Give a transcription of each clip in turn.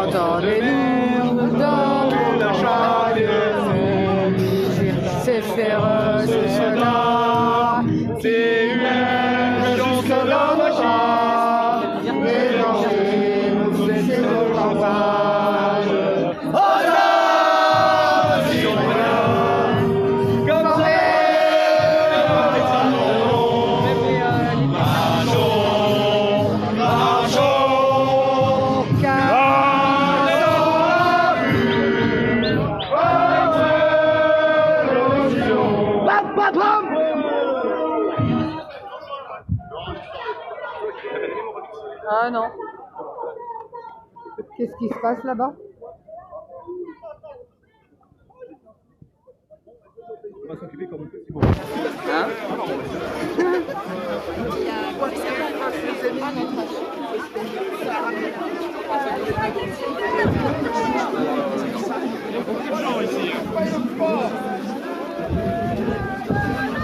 Entendez-nous dans le chagrin, c'est féroce cela, c'est humain jusque dans nos bras, mélangez, nous laissez nos campagnes. Oh là, si on vient, comme Ah non. Qu'est-ce qui se passe là-bas? On va s'occuper comme petit bon. Hein?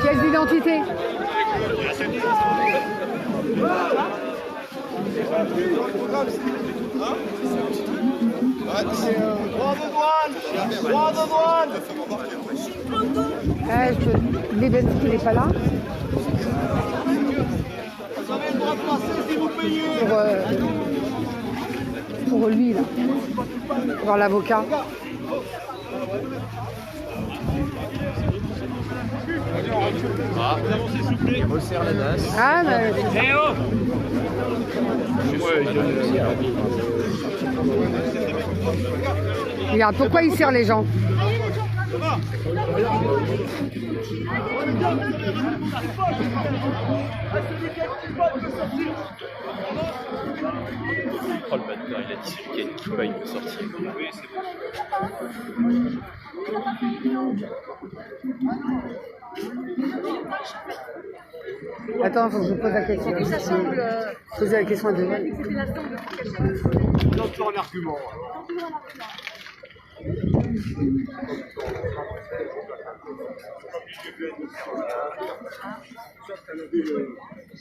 Pièce d'identité. L'identité, il n'est pas là. Pour lui, là. Pour l'avocat. Ah, il resserre la nasse. Ah, mais... Regarde, pourquoi il serre les gens? Oh, le bâtard, il a dit celui qui a une kippa, il peut sortir. Oui, c'est Attends, faut que je pose la question. Ça semble. Poser la question à deux. Toujours un argument.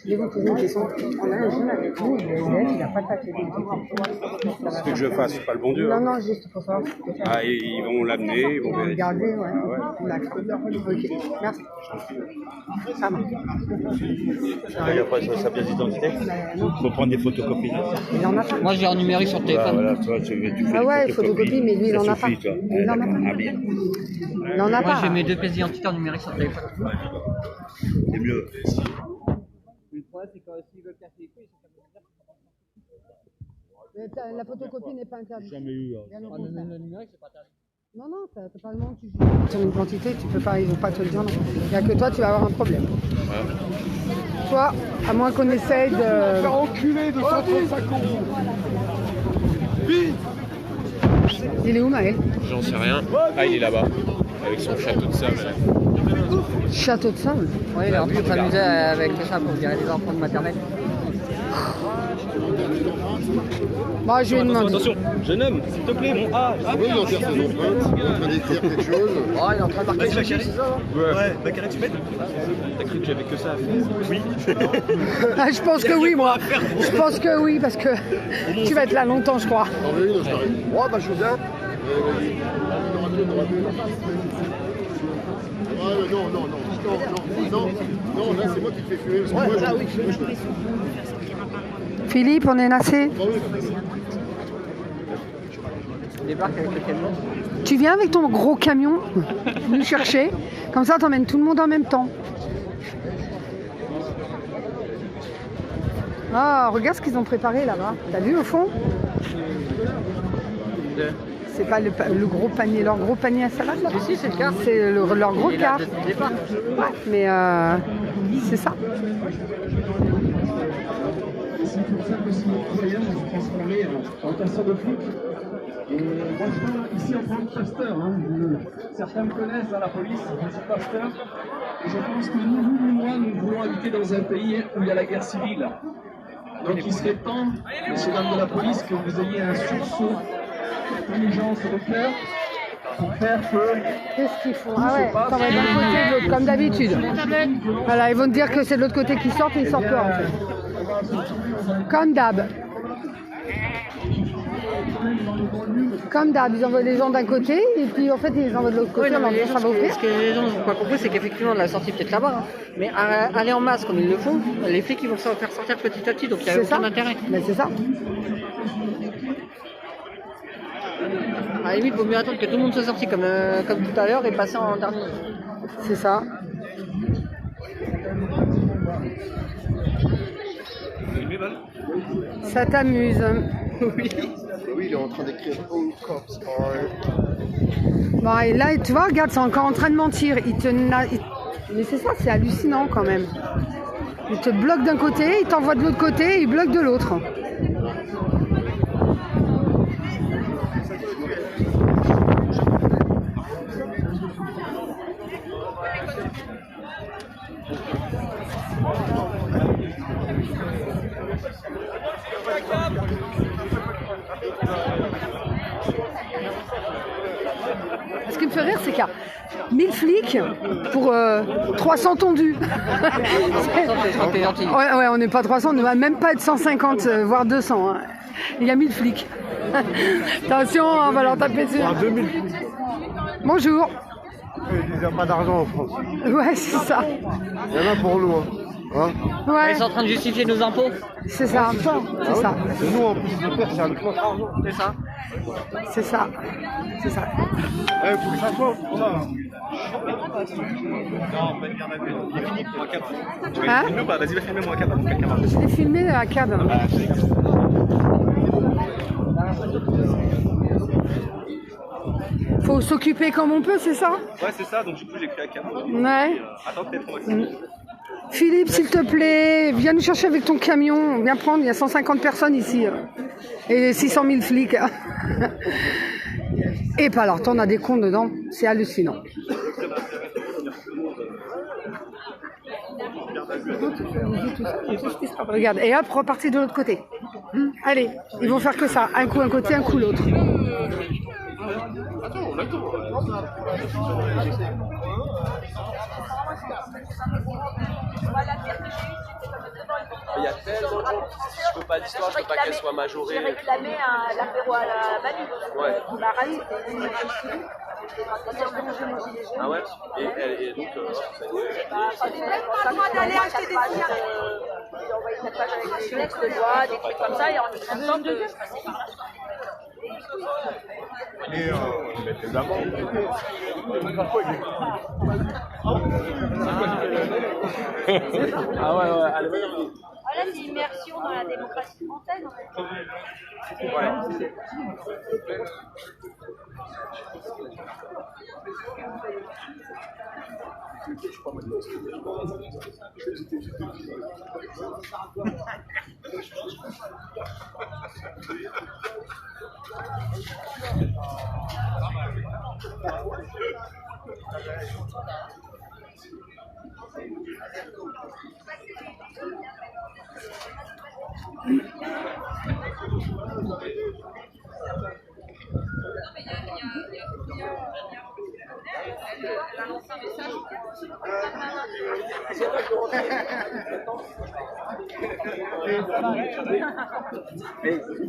Je vais vous poser une question. On a un jeune avec nous, il n'a pas de papier d'identité. Ce que je fasse, c'est pas le bon Dieu. Non, Hein. non, juste pour savoir. Ah, ils vont l'amener, ils vont On va vérifier. regarder, ouais. Ah ouais. D'accord. Ok, merci. Ça va. Et après, sur sa pièce d'identité, il faut prendre des photocopies. Il en a pas. Moi, j'ai en numérique sur le Ah, téléphone. voilà, toi, tu fais Ah ouais, des photocopie, mais lui, il ça en a suffit, pas. toi. Il en a pas. Ah, bien. Il en a Moi, pas. j'ai mes deux pièces d'identité en numérique sur le téléphone. C'est mieux. Le problème, c'est que s'ils veulent casser les couilles, La photocopie n'est pas interdite. Jamais eu. Bien au le contraire. numérique, c'est pas interdit. Non, non, t'as pas le moment, tu joues. Sur une quantité, tu peux pas, ils vont pas te le dire. Non. Il n'y a que toi, tu vas avoir un problème. Toi, à moins qu'on essaye de... Faire enculer de 135 euros. Vite. Il est où, Maël? J'en sais rien. Ah, il est là-bas, avec son château de sable. Château de sable. Oui, il est en train de s'amuser avec ça pour virer les enfants de maternelle. Bon, je vais demander. Attention, jeune homme, s'il te plaît, mon A. Oui, il en cherche ses empreintes, il est en train d'écrire quelque chose. Oh, il est en train de marquer le chiffre, c'est ça? Ouais, Baccarat, tu m'aides? T'as cru que j'avais que ça à faire? Oui. Ah, je pense que oui, moi. Je pense que oui, parce que tu vas être là longtemps, je crois. T'en veux une, je t'arrive. Oh, bah, je veux bien. Vas-y. Non, non, non, non, là, c'est moi qui te fais fumer. Parce que moi, Philippe, on est nassé. Il débarque avec le camion. Tu viens avec ton gros camion nous chercher. Comme ça, t'emmènes tout le monde en même temps. Ah, regarde ce qu'ils ont préparé là-bas. T'as vu au fond? C'est pas le gros panier, leur gros panier à salade là? Si, c'est le car. C'est leur gros Il est là car. depuis le départ. Ouais, mais c'est ça. C'est pour ça que si nos voyage est transformé en casseur de flics. Et franchement, ici en tant que pasteur, hein, certains me connaissent dans la police, je suis pasteur. Et je pense que nous, vous et moi, nous voulons habiter dans un pays où il y a la guerre civile. Donc il serait temps, messieurs dames de la police, que vous ayez un sursaut intelligence et de cœur pour faire que... Qu'est-ce qu'ils font? Ah ouais, ça va être d'un côté de l'autre, comme d'habitude. Voilà, ils vont te dire que c'est de l'autre côté qu'ils sortent et ils sortent pas en fait. Comme d'hab. Comme d'hab, ils envoient les gens d'un côté et puis en fait ils les envoient de l'autre côté. Oui, non, mais alors, ça va ouvrir. ce que les gens n'ont pas compris, c'est qu'effectivement la sortie peut-être là-bas, hein. Mais aller en masse comme ils le font, les flics ils vont se faire sortir petit à petit, donc il n'y a C'est ça. aucun intérêt. Mais c'est ça. À la limite, il vaut mieux attendre que tout le monde soit sorti comme tout à l'heure et passer en dernier. C'est ça. Ça t'amuse. Oui, il est en train d'écrire All Cops Are. Bon, et là, tu vois, regarde, c'est encore en train de mentir. Mais c'est ça, c'est hallucinant quand même. Il te bloque d'un côté, il t'envoie de l'autre côté, il bloque de l'autre. Ce qui me fait rire, c'est qu'il y a 1000 flics pour 300 tondus. Ouais, on n'est pas 300, on ne va même pas être 150, voire 200. Hein. Il y a 1000 flics. Attention, on va leur taper dessus. 2000. Bonjour. Il n'y a pas d'argent en France. Ouais, c'est ça. Il y en a pour nous. Hein. Ouais, Ils sont en train de justifier nos impôts. c'est ça. C'est ça. C'est nous en plus de faire, c'est avec notre argent. C'est ça. C'est ça. C'est ça. Il faut que ça soit. Hein? Bah, vas-y, va filmer moi 4 avant que quelqu'un marche. Je l'ai filmé à cadre. Faut s'occuper comme on peut, c'est ça? Ouais, c'est ça, donc du coup j'ai créé à 4. Ouais. Attends, peut-être on va essayer. Philippe, s'il te plaît, viens nous chercher avec ton camion. Viens prendre, il y a 150 personnes ici. Et 600 000 flics. Et pas alors, t'en as des cons dedans. C'est hallucinant. Regarde, et hop, reparti de l'autre côté. Allez, ils vont faire que ça. Un coup un côté, un coup l'autre. Il y a tellement de gens qui disent je veux pas d'histoire, je veux pas qu'elle soit majorée. J'ai réclamé l'apéro à la Manu. Ouais. On m'a rallié. Ah ouais. Et donc. J'ai même pas le droit d'aller acheter des billets. J'ai envoyé 4 pages avec des textes de loi, des trucs comme ça, et en même temps que je passais par là. Et mettez de l'avant. Ah ouais, allez, vas-y. Ah là, c'est immersion dans la démocratie française, en fait.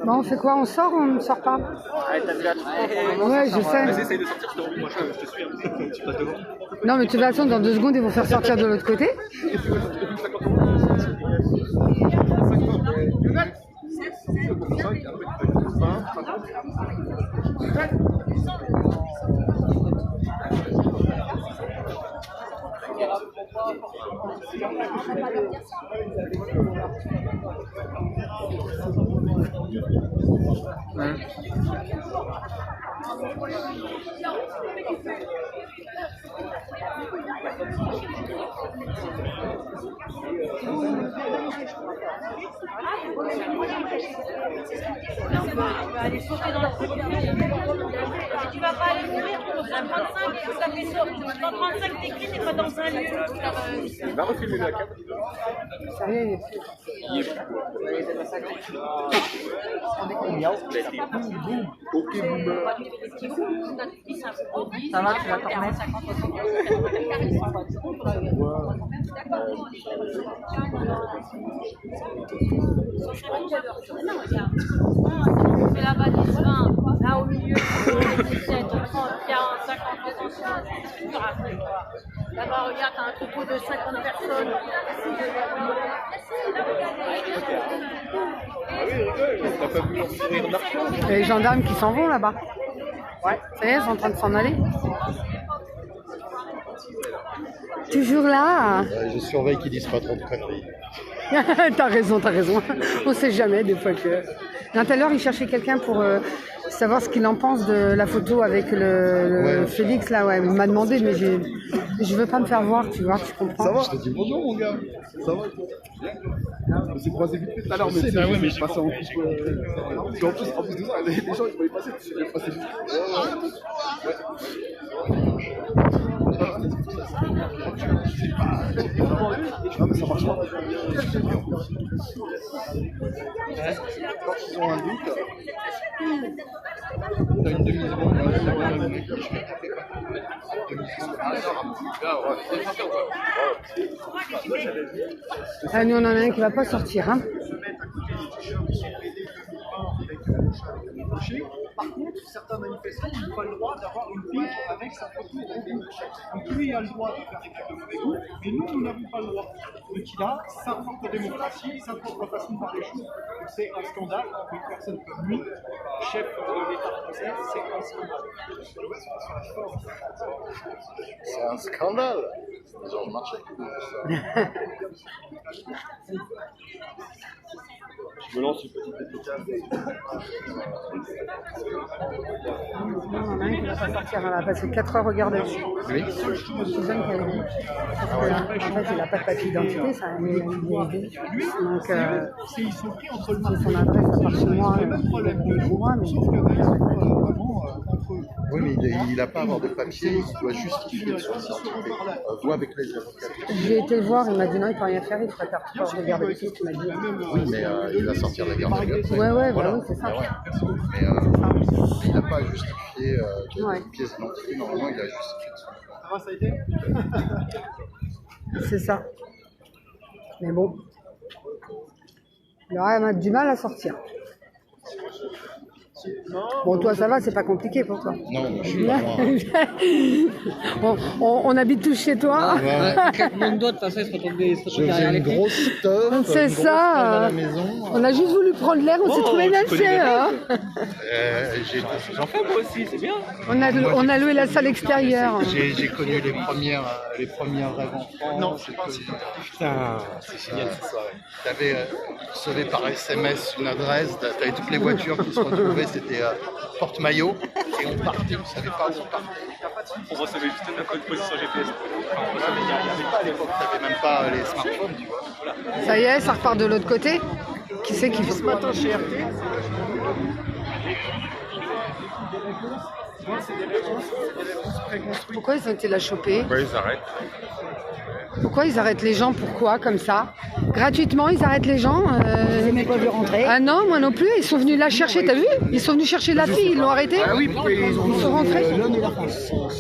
Bon, on fait quoi? On sort ou on ne sort pas? Ouais, t'as vu la troupe. Ouais, je sais. Vas-y, essaye de sortir, je te revis, moi je te suis, hein. Tu passes devant. Non, mais tu vas attendre, dans 2 secondes, ils vont faire sortir de l'autre côté. Aller sauter dans la si tu vas pas aller mourir, tu vas 35 et ça fait sauter. Dans 35 t'écris, t'es pas dans un lieu. Il va refiler la carte. Sérieux, Ok, boomer. Ça va, tu vas t'en remettre. On fait la valise 20, là au milieu, 17, 30, 40, 50, 60, c'est dur après, quoi. Là-bas, regarde, t'as un troupeau de 50 personnes. Il y a les gendarmes qui s'en vont là-bas. Ouais, ça y est, ils sont en train de s'en aller. Toujours là. Je surveille qu'ils disent pas trop de conneries. T'as raison. On sait jamais des fois que... Tout à l'heure, il cherchait quelqu'un pour savoir ce qu'il en pense de la photo avec le Félix là. Ouais, il m'a demandé, mais je veux pas me faire voir, tu vois, tu comprends. Ça va, je te dis bonjour mon gars. Ça va toi? On s'est croisés vite fait tout à l'heure, mais c'est passé en plus. En plus de ça, les gens ils voyaient passer, tu sais, passer vite. Ah mais ça marche pas. Quand ils ont un doute, t'as une demi-seconde. Ah, nous on en a un qui va pas sortir, hein. Par contre, certains manifestants n'ont pas le droit d'avoir une pique avec sa photo au bout. Donc lui a le droit de faire des trucs de mauvais goût, mais nous n'avons pas le droit. Donc il a sa propre démocratie, sa propre façon de faire les choses. Donc c'est un scandale qu'une personne comme lui, chef de l'État français, c'est un scandale. C'est un scandale. C'est Georges Marchais qui dit ça. Je me lance une petite dédicace. Non, on en a un qui va pas sortir, on va passer 4 heures au garde à vue. Oui. C'est jeune qui a dit. Parce que, en fait, il n'a pas de papier d'identité, ça a mis l'identité. Donc, Ils sont pris entre le c'est son adresse à part chez moi. même problème de Chez moi, mais sauf que là, ils sont vraiment entre eux. Oui, mais il n'a pas à avoir de papier, il doit justifier de son identité. Voix avec les avocats. j'ai été le voir, il m'a dit non, il ne peut rien faire, il ferait faire 3 heures de garde à vue, c'est ce qu'il m'a dit. Oui, mais il va sortir de la garde à vue. Ouais, Voilà. bah oui, c'est ça. Mais il n'a pas à justifier qu'il y a une pièce d'identité. Normalement, il a justifié de son Ça va, ça a été? C'est ça. Mais bon. Il aurait même du mal à sortir. Bon, toi, ça va, c'est pas compliqué pour toi. Non, moi, je suis pas moi. on habite tous chez toi. Claquement de doigts, de toute façon, il se retourne derrière J'ai les une flics. grosse teuf, C'est une grosse ça. teuf à la maison. On a juste voulu prendre l'air, on s'est trouvé lâché. Hein. J'en fais moi aussi, c'est bien. On a loué la salle extérieure. J'ai connu les premières rêves enfants. Non, je sais pas. Putain, c'est génial. Tu avais recevais par SMS une adresse, tu avais toutes les voitures qui se retrouvaient, c'était porte-maillot, et on partait, on ne savait pas où on partait. On recevait juste un code position GPS. Il n'y avait pas à l'époque, tu n'avais même pas les smartphones, tu vois. Ça y est, ça repart de l'autre côté. Qui c'est qui fait Ce matin chez RT, Pourquoi ils ont été la choper? Pourquoi ils arrêtent? Pourquoi ils arrêtent les gens? Pourquoi? Comme ça? Gratuitement, ils arrêtent les gens Vous n'avez pas vu rentrer? Ah non, moi non plus. Ils sont venus la chercher, t'as vu? Ils sont venus chercher la fille, ils l'ont arrêtée. Ah oui, pourquoi ils ont... Ils sont rentrés.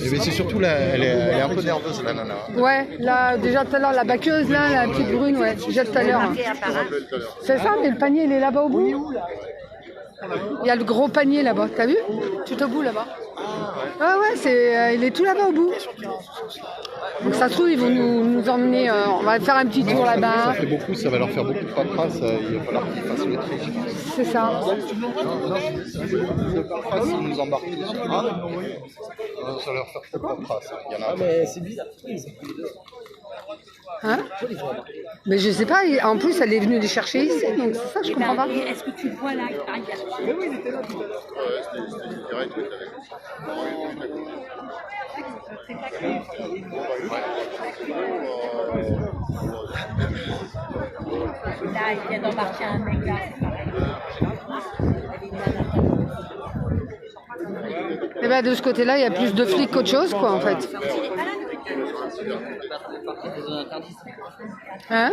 Mais c'est surtout, elle est un peu nerveuse, la nana. Ouais, là, déjà tout à l'heure, la baqueuse, là, la petite brune, ouais, déjà tout à l'heure. C'est ça, mais le panier, il est là-bas au bout. Il y a le gros panier là-bas, t'as vu? Tout au bout là-bas. Ah ouais, il est tout là-bas au bout. Donc ça se trouve, ils vont nous emmener, on va faire un petit tour Ça là-bas. fait beaucoup, ça va leur faire beaucoup de paperasse, il va falloir qu'ils fassent le tri. C'est ça. De paperasse, ils nous embarquent dessus. Ça va leur faire trop de paperasse. Il y en a un. Mais c'est bizarre. Hein? Mais je sais pas, en plus elle est venue les chercher ici, donc c'est ça, je comprends pas. Est-ce que tu le vois là? Oui, il était là tout à l'heure. C'était direct, oui, Là, il vient d'embarquer un mec là. Et ben de ce côté-là, il y a plus de flics qu'autre chose, quoi, en fait. Hein?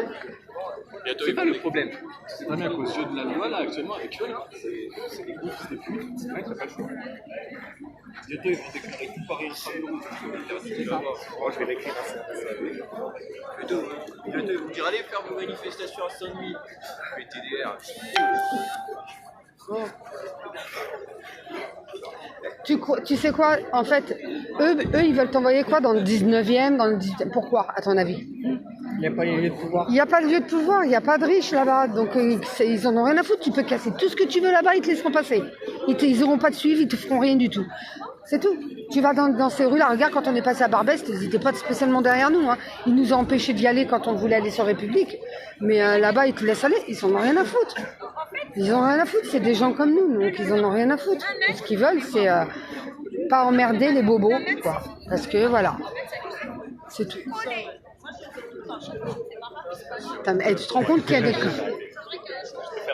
C'est pas le problème. C'est très bien qu'aux yeux de la loi, là, actuellement, avec eux, là, c'est des gros fils de pute. C'est vrai qu'il n'y a pas le choix. Bientôt, ils vont récupérer une femme de Moi, je vais l'écrire à ça. Bientôt, ils vont dire allez faire vos manifestations à Saint-Denis. PTDR. Tu sais quoi, en fait, eux ils veulent t'envoyer quoi dans le 19e, dans le 18e. Pourquoi, à ton avis? Il n'y a pas les lieux de pouvoir. Il n'y a pas de lieu de pouvoir, il n'y a pas de riches là-bas, donc ils en ont rien à foutre. Tu peux casser tout ce que tu veux là-bas, ils te laisseront passer. Ils n'auront pas de suivi, ils te feront rien du tout. C'est tout. Tu vas dans ces rues-là, regarde, quand on est passé à Barbès, ils n'étaient pas spécialement derrière nous. Hein. Ils nous ont empêchés d'y aller quand on voulait aller sur République. Mais là-bas, ils te laissent aller, ils en ont rien à foutre. Ils en ont rien à foutre, c'est des gens comme nous, donc ils en ont rien à foutre. Et ce qu'ils veulent, c'est pas emmerder les bobos, quoi. Parce que voilà, c'est tout. Tu te rends compte qu'il y a des... Tu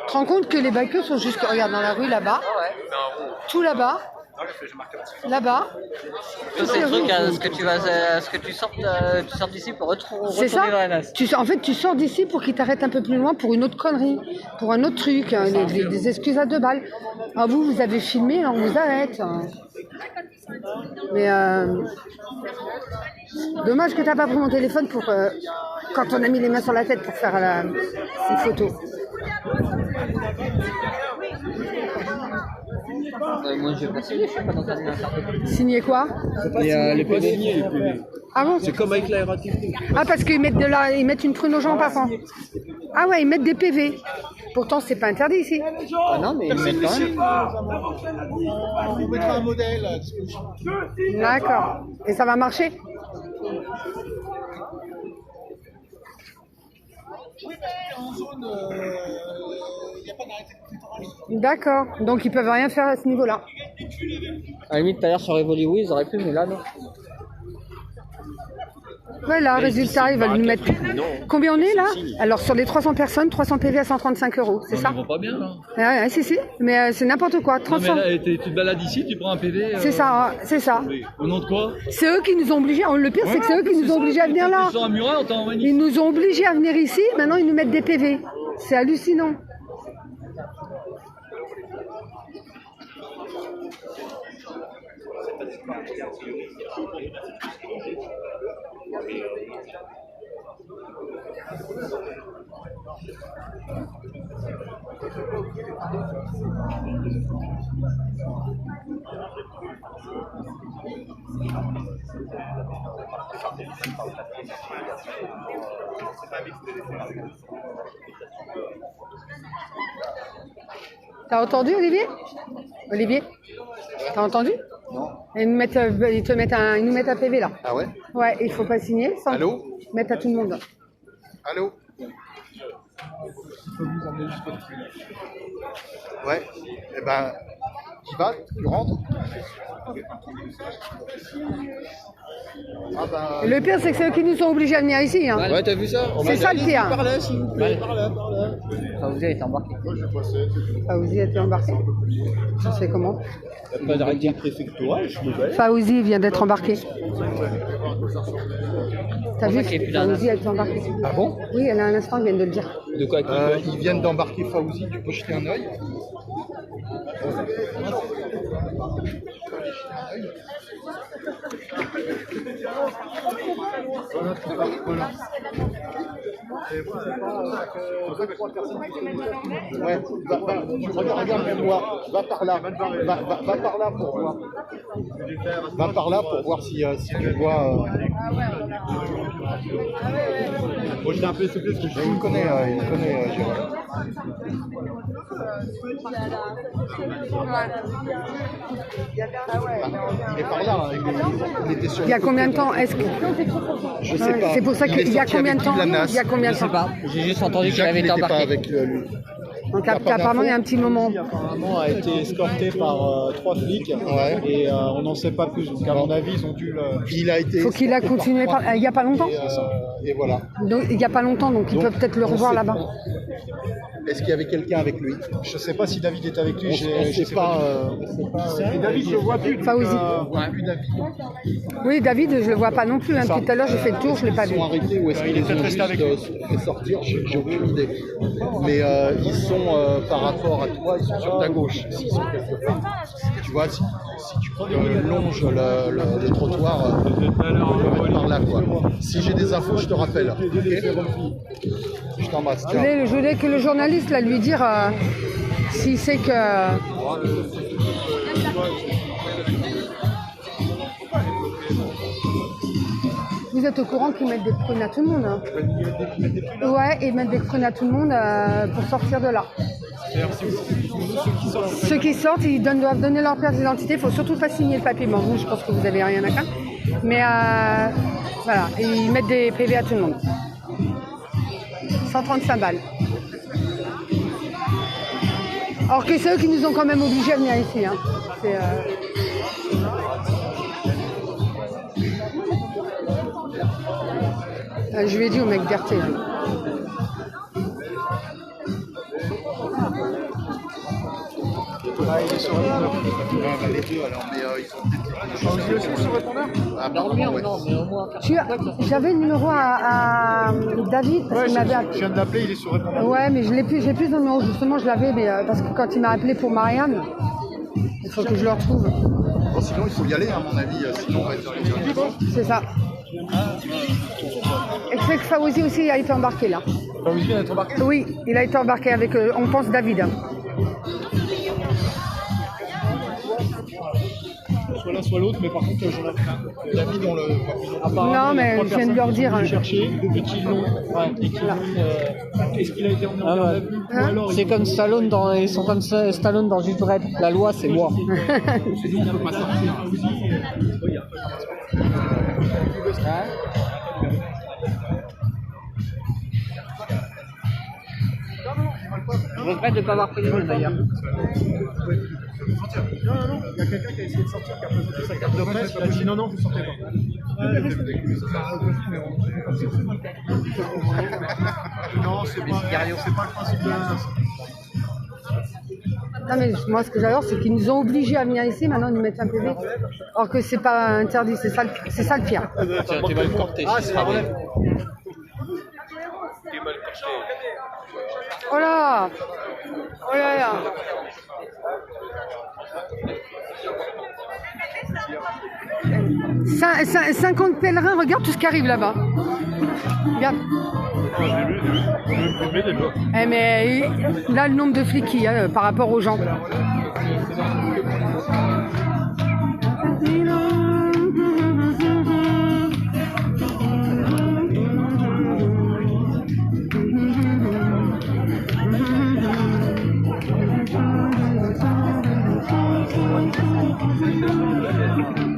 te rends compte que les baqueux sont juste... Regarde, dans la rue, là-bas, tout là-bas, Tous ces trucs, ce que tu sortes d'ici pour c'est ça. retourner dans la nasse. En fait, tu sors d'ici pour qu'ils t'arrêtent un peu plus loin pour une autre connerie, pour un autre truc, hein, des excuses à 2 balles. Ah, vous avez filmé, on vous arrête. Mais dommage que t'as pas pris mon téléphone pour quand on a mis les mains sur la tête pour faire une photo. Moi, je vais pas signer, je suis pas dans un Signer quoi? Les PV. Ah bon? C'est comme avec la RATP. Ah, parce qu'ils mettent ils mettent une prune aux gens en passant. Ah ouais, ils mettent des PV. Pourtant, c'est pas interdit ici. Ah non, mais ils mettent quand même. On mettra un modèle à disposition. D'accord. Et ça va marcher? Oui, parce qu'en zone, il n'y a pas d'arrêté de prétoralité. D'accord. Donc ils peuvent rien faire à ce niveau-là. À la limite, tout à l'heure sur Evoli, oui, ils auraient pu, mais là, non. Voilà, résultat, ils veulent nous mettre... Combien on est là? Alors sur les 300 personnes, 300 PV à 135 €, c'est ça? Ils vont pas bien, là. Ouais, si. Mais c'est n'importe quoi. 300... Non, mais là, tu te balades ici, tu prends un PV. C'est ça, c'est ça. Au nom de quoi? C'est eux qui nous ont obligés. Le pire, c'est que c'est eux qui nous ont obligés à venir là. Sur un muret, on t'a envoyé. Ils nous ont obligés à venir ici. Maintenant, ils nous mettent des PV. C'est hallucinant. T'as entendu, Olivier? Olivier? T'as entendu? Non. Ils nous mettent un PV là. Ah ouais? Ouais, il faut pas signer sans Allô? mettre à tout le monde. Allô? Il faut vous emmener jusqu'au Ouais. Eh ben, tu vas? Tu rentres? Ah ben... Le pire, c'est que c'est eux qui nous ont obligés à venir ici. Hein. Ouais, t'as vu ça? C'est ça le pire. Par là, s'il vous plaît. Par là. Vous avez été embarqué. Moi, je passais. Fawzi a été embarqué. Ça se fait comment? Il n'y a pas d'arrêté préfectoral, je me vais. Fawzi vient d'être embarqué. T'as vu? qu'il y a plus d'un Fawzi a été embarqué. Ah bon? Oui, elle a un instant, ils viennent de le dire. De quoi? Ils viennent d'embarquer Fawzi, tu peux jeter un œil? Voilà. Ouais, regarde même moi, va par là, va par là pour voir. Va par là pour voir si tu vois. Moi j'étais un peu souple parce que il me connaît, Jérôme. Il est par là, il était sur. Il y a combien de temps? Est-ce que... Je sais pas. C'est pour ça qu'il y a combien de temps? Il y a combien de Je sais temps? pas, j'ai juste entendu qu'il Jacques avait été n'était pas embarqué. avec lui. Donc apparemment, il y a un petit moment. Apparemment a été escorté par 3 flics et on n'en sait pas plus. Donc à mon avis, ils ont dû le... Il a été. Faut qu'il a continué. Il y a pas longtemps. C'est ça. Et voilà. Donc, il n'y a pas longtemps, donc il peut peut-être le revoir là-bas. Est-ce qu'il y avait quelqu'un avec lui? Je ne sais pas si David est avec lui. On ne sait pas. David, je le vois plus. Fawzi. Oui, David, je le vois pas non plus. Hein. Tout à l'heure, j'ai fait le tour, je l'ai pas vu. Ils sont arrêtés ou est-ce qu'ils les ont juste fait sortir? J'ai aucune idée. Mais ils sont, par rapport à toi, ils sont sur ta gauche. S'ils sont quelque part. Tu vois, si tu longes le trottoir, on peut mettre par là, quoi. Si j'ai des infos, je te rappelle. Okay, je t'embrasse. Je voulais que le journaliste là, lui dire s'il sait que... Vous êtes au courant qu'ils mettent des prunes à tout le monde, hein? Ouais, ils mettent des prunes à tout le monde pour sortir de là. Ceux qui sortent, ils doivent donner leur pièce d'identité. Il faut surtout pas signer le papier. Bon, vous, je pense que vous avez rien à craindre. Mais voilà, ils mettent des PV à tout le monde. 135 balles. Alors que c'est eux qui nous ont quand même obligés à venir ici. Hein. Je lui ai dit au mec d'RT. Il est sur répondeur. Les deux, alors, mais ils ont peut-être... aussi sur répondeur? Ah, pardon, ouais. J'avais le numéro à David, parce qu'il m'avait appelé. Je viens de l'appeler, il est sur répondeur. Ouais, mais j'ai plus le numéro, justement, je l'avais, mais parce que quand il m'a appelé pour Marianne, il faut que je le retrouve. Bon, sinon, il faut y aller, à mon avis, sinon on va être C'est ça. Et c'est que Fawzi aussi a été embarqué là. Fawzi a été embarqué? Oui, il a été embarqué avec, on pense, David. Soit l'un soit l'autre, mais par contre, j'en ai David, on le voit. Non, mais je viens de leur dire. Chercher, et qu'ils l'ont. Est-ce qu'il a été emmené en garde à vue? C'est comme Stallone ils sont comme Stallone dans Juste Red. La loi, c'est loi. C'est nous, on ne peut pas sortir. Je regrette de ne pas avoir pris les jeunes d'ailleurs. Non, il y a quelqu'un qui a essayé de sortir, qui a présenté sa carte de presse, il a dit non, vous sortez pas. Non, c'est pas le principe de la... Non mais moi ce que j'adore c'est qu'ils nous ont obligés à venir ici, maintenant ils nous mettent un PV. Alors que c'est pas interdit, c'est ça le pire. T'es mal porté. Ah, c'est la relève. Oh là! Oh là là! 50 pèlerins, regarde tout ce qui arrive là-bas. Regarde. Eh mais là le nombre de flics qu'il y a par rapport aux gens.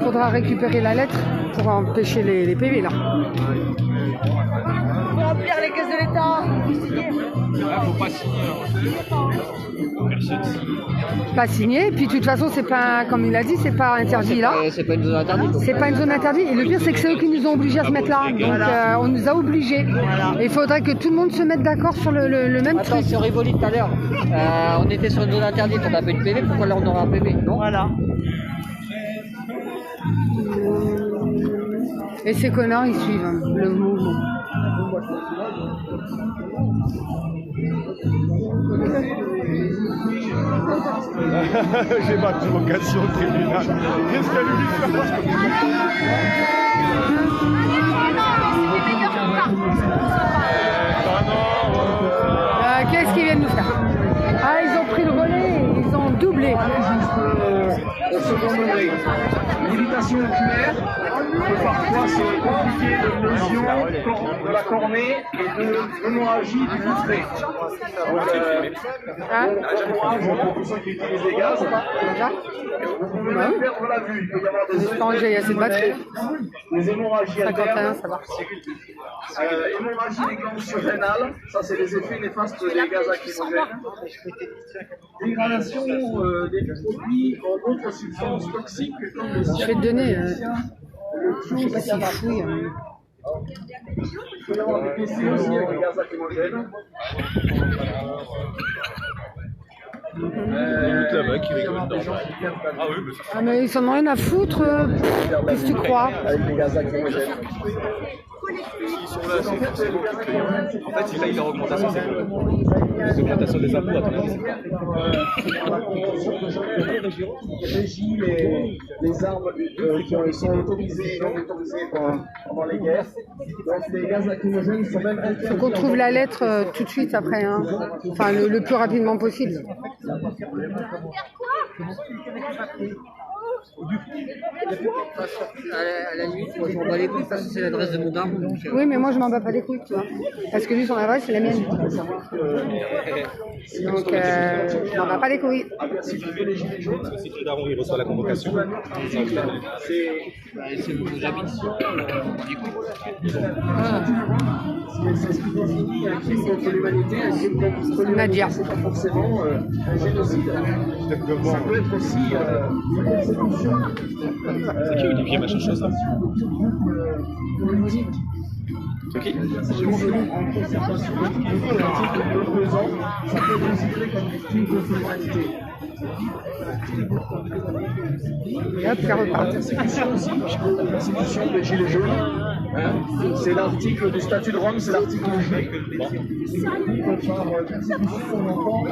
Faudra récupérer la lettre pour empêcher les PV là. Pour remplir les caisses de l'État. Faut pas signer. Personne signe. Pas signé, puis de toute façon c'est pas, comme il a dit, c'est pas interdit là. C'est pas une zone interdite. C'est pas une zone interdite. Et le pire c'est que c'est eux qui nous ont obligés à se mettre là. Donc on nous a obligés. Et il faudrait que tout le monde se mette d'accord sur le même Attends, truc. sur Rivoli tout à l'heure, on était sur une zone interdite, on a fait une PV, pourquoi là on aura un PV? Non. Voilà. Et ces connards ils suivent hein, le mouvement. J'ai ma provocation tribunal. Qu'est-ce qu'elle lui fait? Qu'est-ce qu'ils viennent nous faire? Ah, ils ont pris le relais, ils ont doublé. Au second degré. L'imitation oculaire peut parfois se compliquer de lésions de la cornée et de l'hémorragie du filtré. Pour tous ceux qui utilisent des gaz, vous pouvez même perdre la vue. Il peut y avoir des J'ai assez de batterie. les hémorragies 51, internes, ça va. hémorragie des glandes surrénales, ça c'est les effets néfastes des gaz lacrymogènes. Dégradation des produits en d'autres substances toxiques comme les Je vais te donner. Je sais pas s'il fouille. Il peut y avoir des PC aussi avec des gaz lacrymogènes. Là-bas qui rigole dedans. Ah oui, mais ça. Ah, mais ils en ont rien à foutre. Qu'est-ce que tu crois? Avec des gaz lacrymogènes. S'ils sont là, c'est forcément plus payant. En fait, s'ils payent leur augmentation, c'est les augmentations des impôts à ton avis. Régit les armes qui sont autorisées et non autorisées pendant les guerres. Donc les gaz lacrymogènes sont même interdits. Faut qu'on trouve la lettre tout de suite après, hein. Enfin le plus rapidement possible. À la limite, moi je m'en bats les couilles parce que c'est l'adresse de mon arme. Donc, Oui, mais moi je m'en bats pas les couilles, tu vois. Parce que lui, son adresse, c'est la mienne. Donc, je m'en bats pas les couilles. Si le daron il reçoit la convocation, C'est ce qui définit un crime contre l'humanité, un crime contre l'humanité. Nadia. C'est pas forcément un génocide. Ça peut être aussi une persécution. c'est qui Olivier machin chose là Politique. C'est qui En concertation politique de l'opposant, ça peut être considéré comme un crime contre l'humanité. Et hop, ça repart. Persécution aussi, la persécution des Gilets jaunes. Hein, c'est l'article du statut de Rome, c'est l'article G. Par persécution, on entend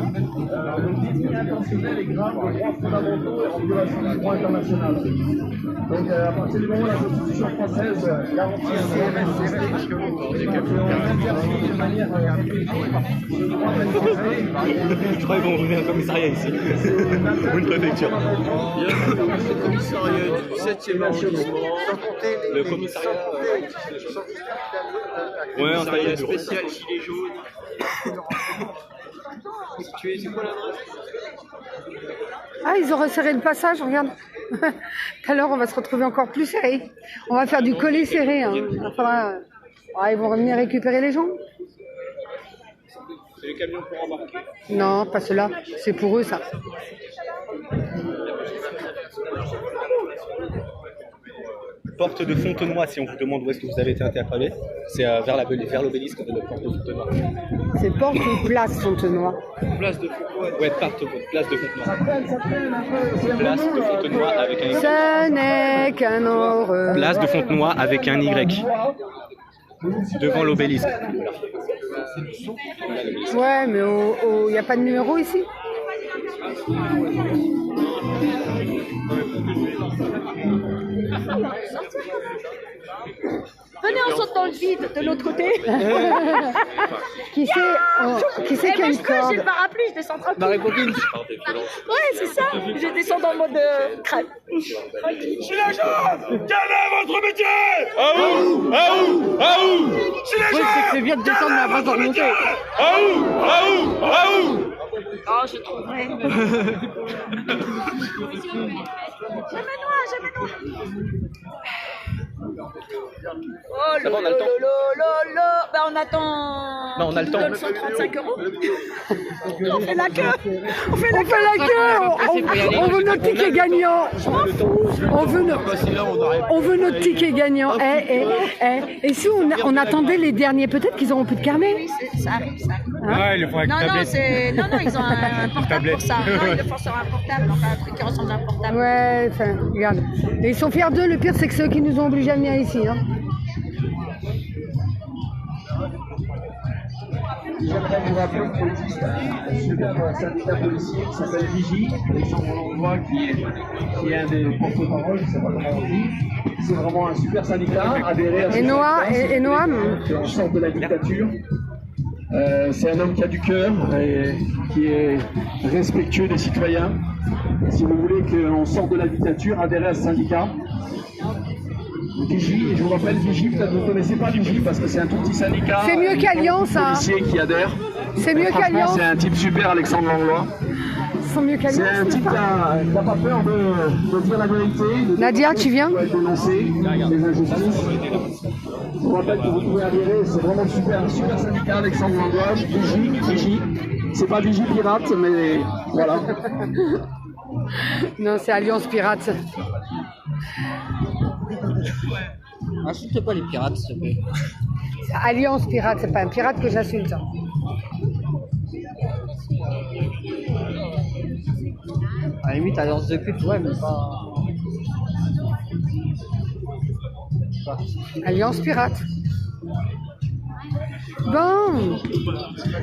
le déni intentionnel et grave des droits fondamentaux et en violation du droit international. Donc à partir du moment où la Constitution française garantit on interdit de manière le droit manifester. Je crois qu'ils vont ouvrir un commissariat ici. Ou une préfecture. Le commissariat du 7e arrondissement. Le commissariat. Ouais, un Commissariat spécial gilet jaune. C'est quoi l'adresse? Ah, ils ont resserré le passage, regarde. Tout à l'heure, on va se retrouver encore plus serré. On va faire du collet serré. Hein. Ils vont revenir récupérer les gens. C'est les camions pour embarquer. Non, pas ceux-là. C'est pour eux, ça. Porte de Fontenoy, si on vous demande où est-ce que vous avez été interpellé, c'est vers l'obélisque de la porte de Fontenoy. C'est porte ou place Fontenoy? Place de Fontenoy. Ouais, place de Fontenoy. Place de Fontenoy avec un Y. Ce n'est qu'un heureux. Place de Fontenoy avec un Y. Devant l'obélisque. Ouais, mais il n'y a pas de numéro ici. Venez, on saute dans le vide de l'autre côté. Qui c'est qui a une Moi, j'ai corde? le parapluie, je descends tranquille. Marie-Popine. Ouais, c'est ça. Je descends dans le mode crème. Tranquille. votre métier? Ah où? Ah où? Ah où? Oui, c'est bien de descendre mais après de remonter. Ah où? Ah où? Ah où? Oh, je trouverai. Jamais noir. Oh Ça va, on a le temps. Bah, on attend. Non, on a le temps. Donne 135 €. On fait la queue. On fait la queue. On veut notre ticket gagnant. On veut notre ticket gagnant. Et si on attendait les derniers, peut-être qu'ils auront plus de carnet. Oui, ça arrive. Ah, il le font avec tablette. Non, ils ont un portable pour ça. Non, ils le font sur un portable, enfin un truc qui ressemble à un portable. Ouais, enfin, regarde. Et ils sont fiers d'eux. Le pire, c'est que c'est eux qui nous ont obligés à venir ici. Hein. J'aimerais vous rappeler qu'il existe un super syndicat policier qui s'appelle Vigie, Alexandre Langlois qui est un des porte-parole, je ne sais pas comment on dit. C'est vraiment un super syndicat adhéré à ce Et Noam en sorte de la dictature. C'est un homme qui a du cœur et qui est respectueux des citoyens. Si vous voulez qu'on sorte de la dictature, adhérez à ce syndicat. Vigie, et je vous rappelle, Vigie, peut-être vous ne connaissez pas Vigie parce que c'est un tout petit syndicat. C'est mieux qu'Alliance, hein. Policier qui adhère. C'est mieux qu'Alliance. C'est un type super, Alexandre Langlois. C'est mieux qu'Alliance. C'est un type qui n'a pas peur de dire la vérité. Nadia, tu viens? De dénoncer les injustices. Je vous rappelle que vous pouvez adhérer, c'est vraiment super, un super syndicat, Alexandre Langlois, Vigie. C'est pas Vigie Pirate, mais voilà. Non, c'est Alliance Pirate. Insulte pas les pirates, s'il te plaît. Alliance pirate, c'est pas un pirate que j'insulte. À la limite, alliance de pute, ouais, mais pas... Alliance pirate. Bon.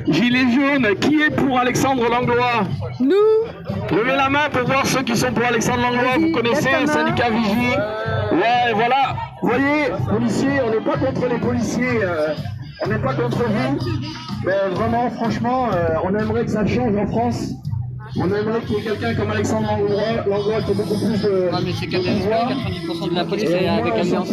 Gilets jaunes, qui est pour Alexandre Langlois? Nous. Levez la main pour voir ceux qui sont pour Alexandre Langlois. Vous connaissez le syndicat Vigie? Ouais, voilà. Vous voyez, policiers, on n'est pas contre les policiers, on n'est pas contre vous. Mais vraiment, franchement, on aimerait que ça change en France. On aimerait qu'il y ait quelqu'un comme Alexandre Langlois qui a beaucoup plus de... Non, mais c'est 90% de la police est avec Alliance.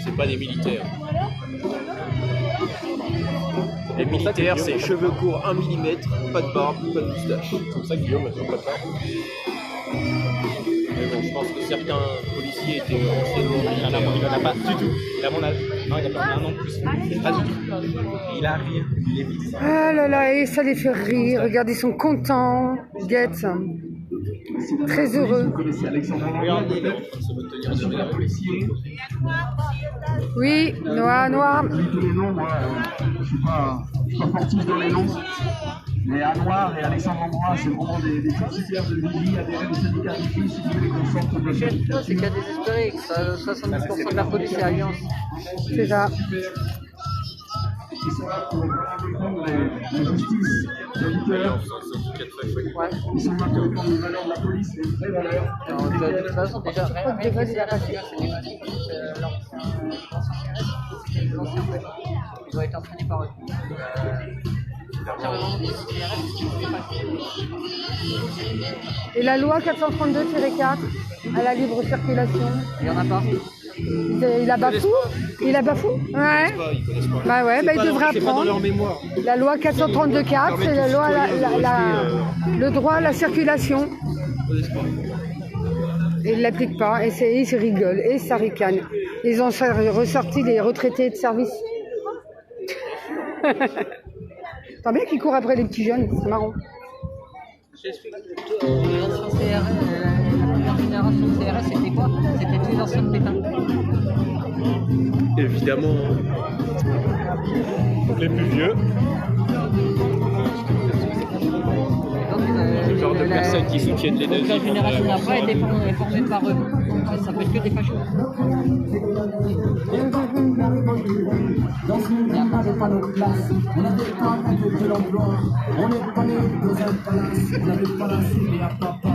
C'est pas des militaires. Les militaires, c'est cheveux courts 1 mm, pas de barbe, pas de moustache. C'est pour ça que Guillaume a toujours pas de barbe. Mais bon, je pense que certains policiers étaient anciennement. Il n'en a pas du tout. Il a mon âge. Non, il a pas un an de plus. Pas du tout. Il a rire. Il est vite. Ah là là, et ça les fait rire. Regarde, ils sont contents. Guette. Très heureux. Oui, noir, noir. Tous les noms, moi, je suis pas sportif dans les noms. Mais Anouar et Alexandre Langlois, c'est vraiment des titulaires de Vigie, adhérés au syndicat Vigie, si vous voulez qu'on sorte de la... C'est qu'à désespérer, 70% de la police est Alliance. C'est ça. Ils sont là pour défendre la justice, les lutteurs. Ils sont là pour défendre les valeurs de la police, les vraies valeurs. De toute façon, déjà, rien que c'est la c'est des l'ancien CRS, il doit être entraîné par eux. Et la loi 432-4 à la libre circulation. Il n'y en a pas. Il la bafoue? Il la bafoue? Ouais. Bah ouais, bah il devrait apprendre. La loi 432-4, c'est la loi, le droit à la circulation. Et ils ne l'appliquent pas, et ils rigolent, et ça ricane. Ils ont ressorti les retraités de service. Tant bien qu'ils courent après les petits jeunes, c'est marrant. L'ancien CRS, la première génération de CRS, c'était quoi? C'était tous les anciens de Pétain. Évidemment. Les plus vieux. Le genre de personnes qui soutiennent les deux. La génération d'après était formée par eux. Ça peut être que des fachos. Dans ce monde, il n'y a pas notre place. On n'avait pas de l'emploi. On n'est pas né dans un palace. On n'avait pas la cible à papa.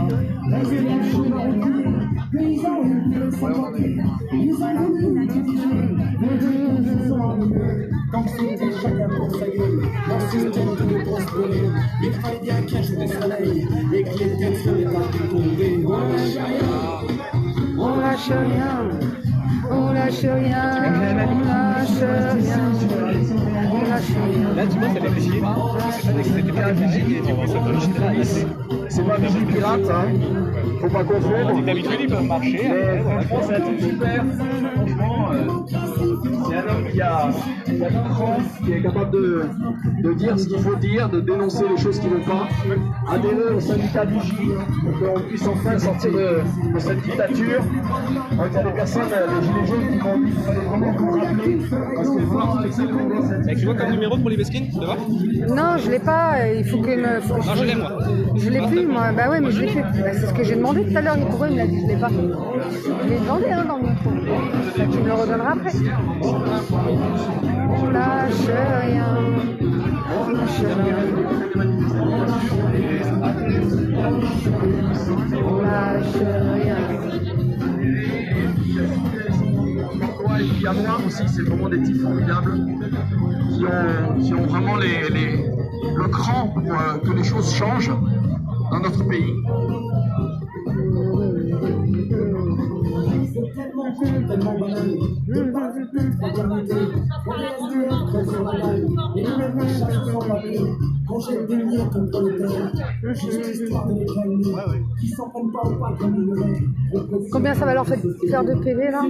Les élèves chômeurs ont coulé. Paysans ont oublié le savoir-faire. Ils ont donné des ils sont arrivés. Tant que c'était chacun pour sa gueule. Dans ce monde, tout le prospérer. Il fallait bien qu'un jour des soleils. Et que les têtes seraient pas tombées. On lâche rien. On lâche rien. On lâche rien. On lâche rien. Là, tu vois, c'est la Vigie. C'était pas la Vigie. Et du coup, ça peut juste c'est pas Vigie pirate, hein. Faut pas confondre. D'habitude, ils peuvent marcher. Mais franchement, c'est un type super. Franchement, c'est un homme qui a une France, qui est capable de dire ce qu'il faut dire, de dénoncer les choses qui ne vont pas, adhérer au syndicat Vigie, pour qu'on puisse enfin sortir de cette dictature. Donc, il y a des personnes, les gilets jaunes, qui m'ont dit qu'il fallait vraiment vous rappeler, parce que voir Alexandre Langlois, Et tu vois comme numéro pour les Besquines, tu vois? Non, je l'ai pas. Il faut que me. Non, je l'ai moi. Je l'ai plus, moi. Bah ouais, mais je l'ai fait. Bah, c'est ce que j'ai demandé tout à l'heure. Pourquoi il me l'a dit? Je l'ai pas. Je l'ai demandé hein, dans le métro. Tu me le redonneras après. On lâche rien. On lâche rien. On lâche rien. Et puis à moi aussi, c'est vraiment des types formidables qui ont vraiment le cran pour que les choses changent dans notre pays. C'est tellement cool, tellement banal. Quand j'ai des liens contre le terre, juste l'histoire de l'écran qui s'en prennent pas ou pas comme une. Combien ça va leur faire de PV là?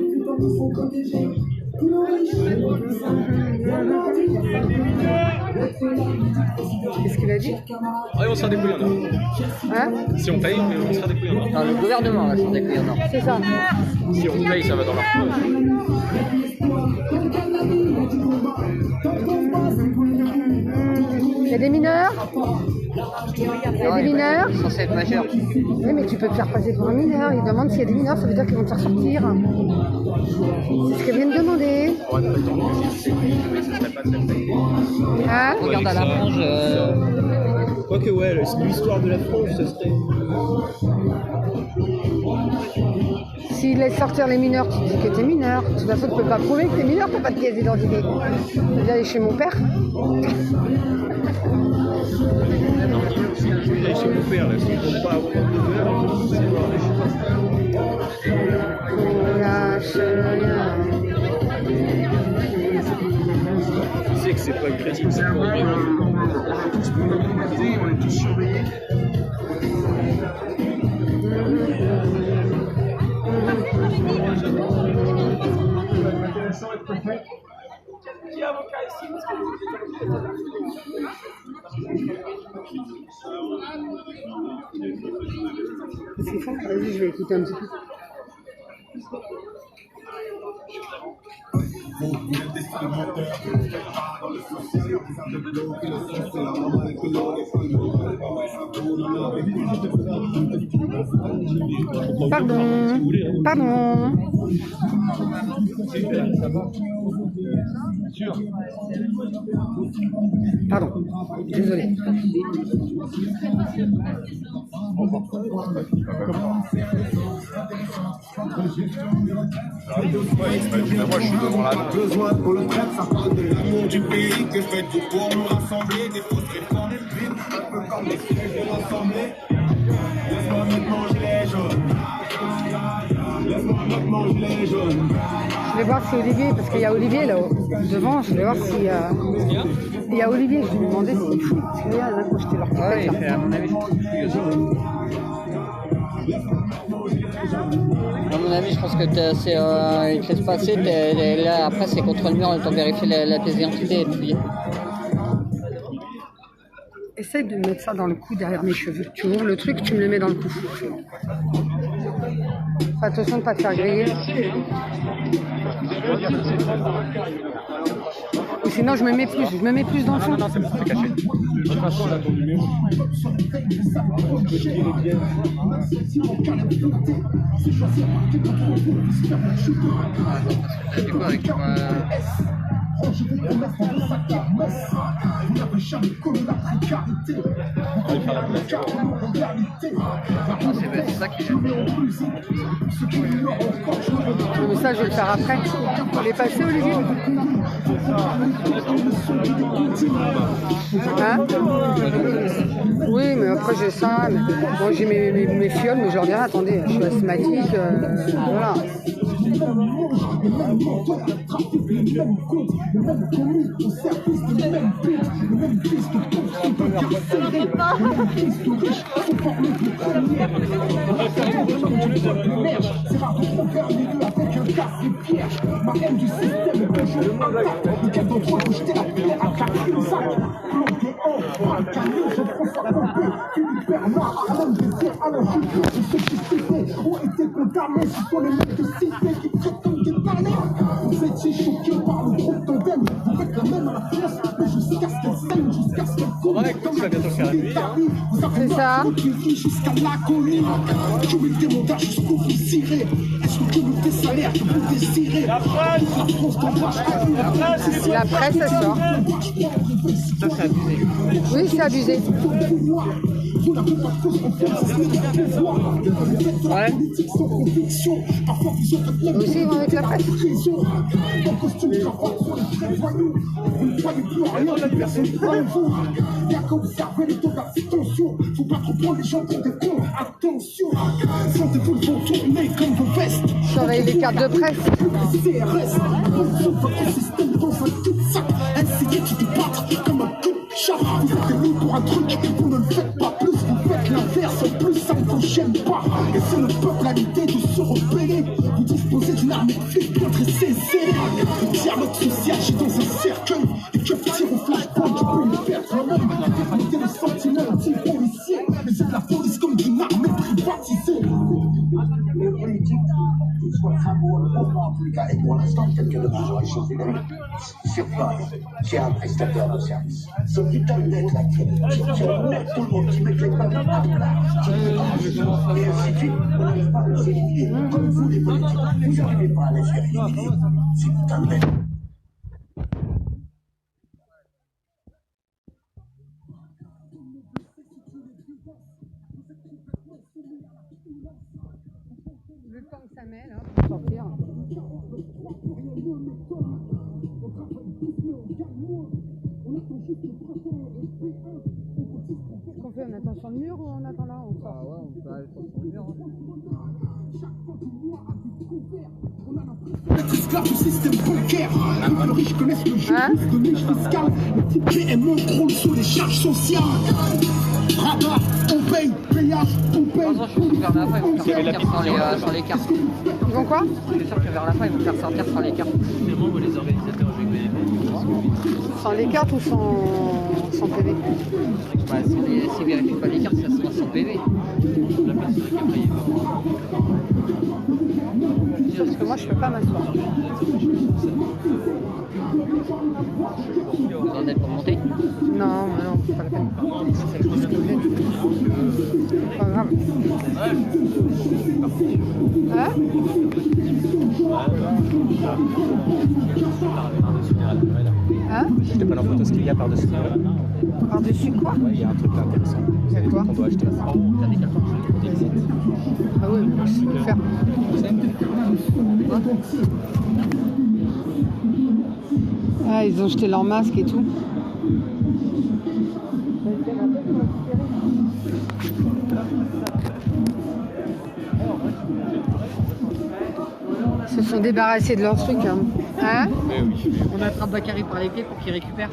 Qu'est-ce qu'il a dit? Ouais, on sera des couilles en or. Hein? Si on paye, on sera des couilles en or. Non, le gouvernement va s'en découiller en or. C'est ça. Si on paye, ça va dans leur poche. Il y a des mineurs? Il y a des mineurs? Ils sont censés être majeurs. Oui, mais tu peux te faire passer pour un mineur. Ils demandent s'il y a des mineurs, ça veut dire qu'ils vont te faire sortir. C'est ce qu'elle vient de demander. Hein? Regarde à la frange. Quoique, ouais, l'histoire de la frange, ça serait. S'ils laissent sortir les mineurs, tu dis que t'es mineur. De toute façon, tu peux pas prouver que t'es mineur, t'as pas de pièce d'identité. Tu viens aller chez mon père. Chez mon père, là, si on ne pas avoir tu sais que c'est pas une critique, c'est pas On est tous monitorisés, on est tous surveillés. Qu'est-ce qu'ils font? Vas-y, je vais écouter un petit peu. Pardon. Pardon. Pardon. Désolé. Moi, je suis devant la besoin qu'on le traite, ça parle de l'amour du pays. Que faites-vous pour nous rassembler? Des fausses réformes, des primes, un peu comme des sujets rassemblés. Laisse-moi mettre manger les jaunes. Laisse-moi mettre manger les jaunes. Je vais voir si Olivier, parce qu'il y a Olivier là-haut, devant, je vais voir si... il y a Olivier, je vais lui demander s'il fout. Parce qu'il y a un coup, j'étais leur tête là. À mon avis, je pense que c'est, ils te laissent passer, là après c'est contre le mur, ils t'ont vérifié la pièce d'identité et puis... Essaye de me mettre ça dans le cou derrière mes cheveux. Tu ouvres le truc, tu me le mets dans le cou. Fais attention de ne pas te faire griller. Ou sinon je me mets plus dans le fond. Non, c'est caché. De toute façon, là, ton numéro. Du coup, avec c'est ça qui Mais ça, je vais le faire après. On est passé, Olivier? Hein? Oui, mais après j'ai ça. Moi j'ai mes fioles, mais je leur dirais, attendez, je suis asthmatique. Voilà. Vous étiez choqués par le groupe totem. Vous faites la même à la pièce, mais jusqu'à ce qu'elle saigne, jusqu'à ce qu'elle On va avec toi, tu vas bientôt faire la nuit. C'est ça. Jusqu'à l'agonie. Je mets le démontage jusqu'au vous cirez. Est-ce que le désalaire que vous désirez? La France t'embrasse. La presse, elle sort. Ça, c'est abusé. Oui, c'est abusé. Ouais. Aussi, ils vont avec la presse. Surveille les cartes de presse. Vous êtes mis pour un truc, vous ne le faites pas plus, vous faites l'inverse, en plus ça ne vous gêne pas. Et c'est le peuple à l'idée de se rebeller. Vous dites composé d'une armée de flics pour dresser ses règles. Si à mode social, j'ai dans un cercueil, et que tire au flashpoint, tu peux lui perdre un homme. Dévalider le sentiment anti-policier, mais c'est de la police comme d'une armée privatisée. Le politique, qu'il soit symbole, en tout cas, et pour l'instant, quelques dommages auraient chauffé surveille, c'est un prestataire de service. Ce putain de net là, qui remet tout le monde, qui met les mains dans la place, et ainsi de suite, on n'arrive pas à les éliminer. Comme vous, les politiques, vous n'arrivez pas à les faire éliminer. C'est putain de net. Le temps que ça met là pour sortir. Qu'est-ce qu'on fait? On attend sur le mur ou on attend là? On sort. Ah ouais, on peut aller sur le mur. Être esclave du système bancaire. Les riches connaissent le jeu de niche fiscale. Les types PM roulent sous les charges sociales. Radar, on paye, payage, on paye. Je suis sûr que vers la fin, ils vont faire sortir sur les cartes. Ils vont quoi? Je suis sûr que vers la fin, ils vont faire sortir sur les cartes. Comment les organisateurs, je vais Sans les cartes ou sans PV? Bah, s'ils vérifient pas les cartes, ça sera sans PV. Parce que moi je peux pas m'asseoir. Vous en êtes pour monter? Non, mais non, c'est pas la peine. C'est pas grave. Hein? Hein? Je te prends en photo ce qu'il y a par-dessus. Par-dessus quoi? Ouais, il y a un truc là intéressant. Il y a quoi? On doit acheter. T'as des cartons? Ah oui, mais je peux le faire. Ah, ils ont jeté leur masque et tout. Ils se sont débarrassés de leur truc. Hein? On attrape Bakary par les pieds pour qu'il récupère.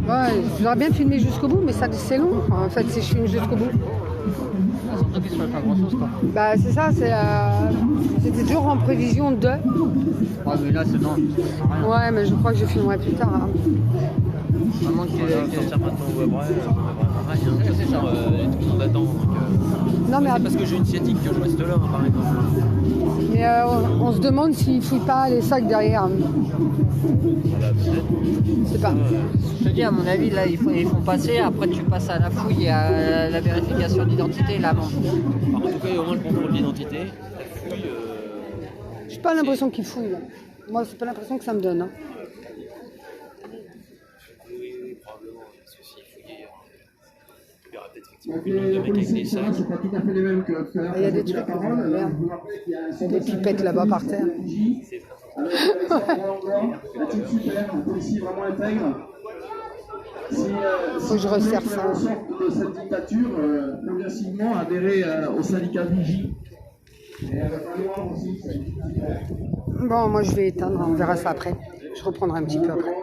Ouais, j'aurais bien filmé jusqu'au bout, mais ça c'est long. En fait, si je filme jusqu'au bout. Surtout qu'ils ne pas grand chose quoi. Bah c'est ça, c'était toujours en prévision de. Ouais, mais là c'est non. Ouais, mais je crois que je filmerai plus tard. Hein. Vraiment que sortir maintenant ou après, c'est ça. Tout le monde attend. Non, mais c'est parce que j'ai une sciatique que je reste là, par exemple. Mais on se demande s'ils fouillent pas les sacs derrière. C'est pas. Je te dis, à mon avis, là, ils font passer. Après, tu passes à la fouille et à la vérification d'identité et l'amende. En tout cas, il y a au moins le contrôle d'identité. La fouille. J'ai pas l'impression qu'ils fouillent. Là. Moi, c'est pas l'impression que ça me donne. Hein. Oui, probablement. Ceci fouillé. Il y aura peut-être effectivement une autre de mecs avec des sacs. C'est pas tout à fait les mêmes que faire. Il y a des trucs. Merde. Il y a des pipettes là-bas par terre. La team super, un policier vraiment intègre. Faut que je resserre ça. En sorte de cette dictature, progressivement adhérer au syndicat Vigie. Et va falloir aussi. Bon, moi je vais éteindre, on verra ça après. Je reprendrai un petit peu après.